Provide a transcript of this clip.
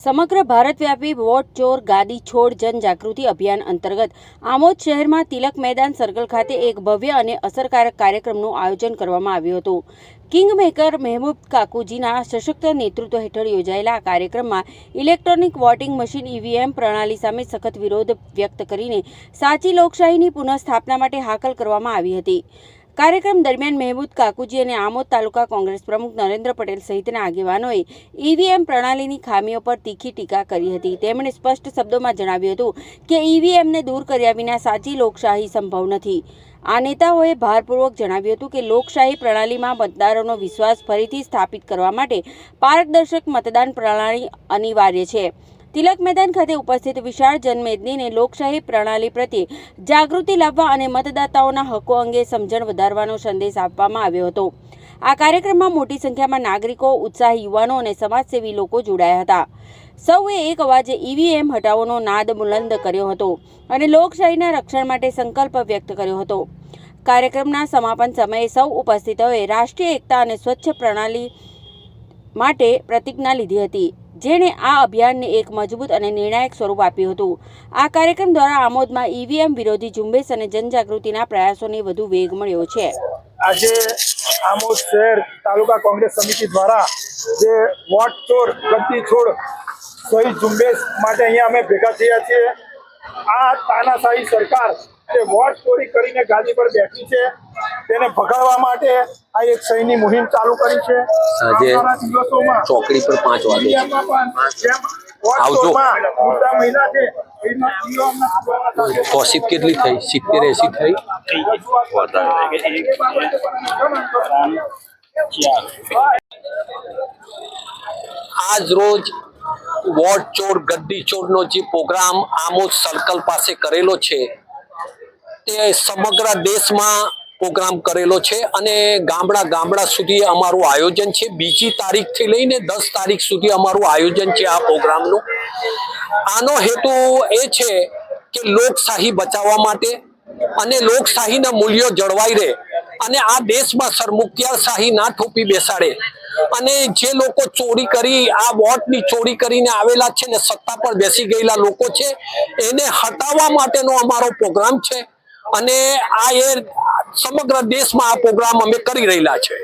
સમગ્ર ભારતવ્યાપી વોટ ચોર ગાદી છોડ જનજાગૃતિ અભિયાન અંતર્ગત આમોદ શહેરમાં તિલક મેદાન સર્કલ ખાતે એક ભવ્ય અને અસરકારક કાર્યક્રમનું આયોજન કરવામાં આવ્યું હતું। કિંગમેકર મહેબૂબ કાકુજીના સશક્ત નેતૃત્વ હેઠળ યોજાયેલા આ કાર્યક્રમમાં ઇલેક્ટ્રોનિક વોટિંગ મશીન ઈવીએમ પ્રણાલી સામે સખત વિરોધ વ્યક્ત કરીને સાચી લોકશાહીની પુનઃસ્થાપના માટે હાકલ કરવામાં આવી હતી। કાર્યક્રમ દરમિયાન મહેબૂબ કાકુજી અને આમોદ તાલુકા કોંગ્રેસ પ્રમુખ નરેન્દ્ર પટેલ સહિતના આગેવાનોએ ઈવીએમ પ્રણાલીની ખામીઓ પર તીખી ટીકા કરી હતી। તેમણે સ્પષ્ટ શબ્દોમાં જણાવ્યું હતું કે ઈવીએમને દૂર કર્યા વિના સાચી લોકશાહી સંભવ નથી। આ નેતાઓએ ભારપૂર્વક જણાવ્યું હતું કે લોકશાહી પ્રણાલીમાં મતદારોનો વિશ્વાસ ફરીથી સ્થાપિત કરવા માટે પારદર્શક મતદાન પ્રણાલી અનિવાર્ય છે। તિલક મેદાન ખાતે ઉપસ્થિત વિશાળ જનમેદનીને લોકશાહી પ્રણાલી પ્રત્યે જાગૃતિ લાવવા અને મતદાતાઓના હકો અંગે સમજણ વધારવાનો સંદેશ આપવામાં આવ્યો હતો। આ કાર્યક્રમમાં મોટી સંખ્યામાં નાગરિકો, ઉત્સાહી યુવાનો અને સમાજસેવી લોકો જોડાયા હતા। સૌએ એક અવાજે ઈવીએમ હટાવોનો નાદ બુલંદ કર્યો હતો અને લોકશાહીના રક્ષણ માટે સંકલ્પ વ્યક્ત કર્યો હતો। કાર્યક્રમના સમાપન સમયે સૌ ઉપસ્થિતોએ રાષ્ટ્રીય એકતા અને સ્વચ્છ પ્રણાલી માટે પ્રતિજ્ઞા લીધી હતી, જેણે આ અભિયાનને એક મજબૂત અને નિર્ણાયક સ્વરૂપ આપ્યું હતું। આ કાર્યક્રમ દ્વારા આમોદમાં ઈવીએમ વિરોધી ઝુંબેશ અને જનજાગૃતિના પ્રયાસોને વધુ વેગ મળ્યો છે। આજે આમોદ શહેર તાલુકા કોંગ્રેસ સમિતિ દ્વારા જે વોટ ચોર ગદ્દી છોડ સહી ઝુંબેશ માટે અહીંયા અમે ભેગા થયા છીએ। આ તાનાશાહી સરકાર જે વોટ ચોરી કરીને ગાદી પર બેઠી છે તેને ભગાડવા માટે આ એક સહીની મુહિમ ચાલુ કરી છે। આજે ચોકડી પર 5 વાગે કોશિપ કેટલી થઈ? 70-80 થઈ। આજ રોજ વોટ ચોર ગદ્દી ચોરનો જે પ્રોગ્રામ આમોદ સર્કલ પાસે કરેલો છે તે સમગ્ર દેશમાં પ્રોગ્રામ કરેલો છે અને ગામડા સુધી અમારું આયોજન છે। 2જી તારીખથી લઈને 10 તારીખ સુધી અમારું આયોજન છે આ પ્રોગ્રામનું। આનો હેતુ એ છે કે લોકશાહી બચાવવા માટે અને લોકશાહીના મૂલ્યો જળવાઈ રહે અને આ દેશમાં સરમુખત્યારશાહી ના ઠોપી બેસાડે અને જે લોકો ચોરી કરી આ વોટની ચોરી કરીને આવેલા છે ને સત્તા પર બેસી ગયેલા લોકો છે એને હટાવવા માટેનો અમારો પ્રોગ્રામ છે અને આ એ સમગ્ર દેશમાં આ પ્રોગ્રામ અમે કરી રહેલા છે।